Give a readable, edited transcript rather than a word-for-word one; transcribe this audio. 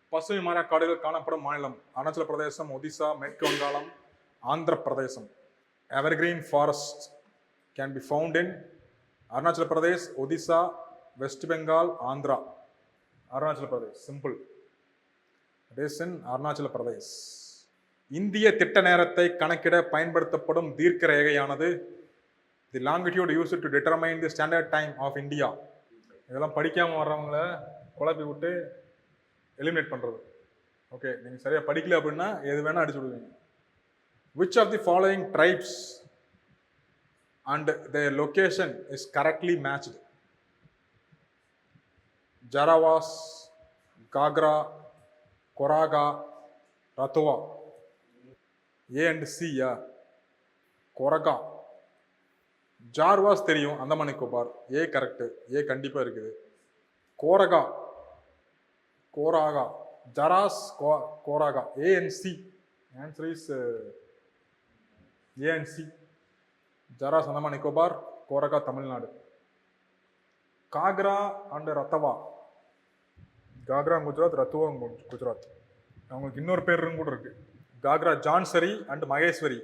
பசுமை மர காடுகள் காணப்படும் மாநிலம் அருணாச்சல பிரதேசம், ஒடிசா, மேற்கு வங்காளம், ஆந்திர பிரதேசம். Evergreen forest can be found in Arunachal Pradesh, Odisha, west Bengal, Andhra. Arunachal Pradesh, simple. It is in Arunachal Pradesh. இந்திய திட்ட நேரத்தை கணக்கிட பயன்படுத்தப்படும் தீர்க்க ரேகையானது the longitude use to determine the standard time of India. இதெல்லாம் படிக்காமல் வர்றவங்கள குழப்பி விட்டு எலிமினேட் பண்ணுறது. ஓகே, நீங்கள் சரியாக படிக்கல அப்படின்னா எது வேணால் அடிச்சு விடுவீங்க. Which of the following tribes and their location is correctly matched? Jarawas, Kakra, Koraga, Rathwa. A and C? Koraga. Jarawas தெரியும், Andaman Nicobar. A correct, A கண்டிப்பாக இருக்குது. Koraga, Koraga, Jaras, Koraga. A and C. Answer is A and C. Jaras Andaman Nicobar, Koraga Tamil Nadu. Kakra and Rathwa. Kakra Gujarat, Rathwa Gujarat. அவங்களுக்கு இன்னொரு பேரும் கூட இருக்கு. காக்ரா ஜான்சரி அண்ட் மகேஸ்வரி.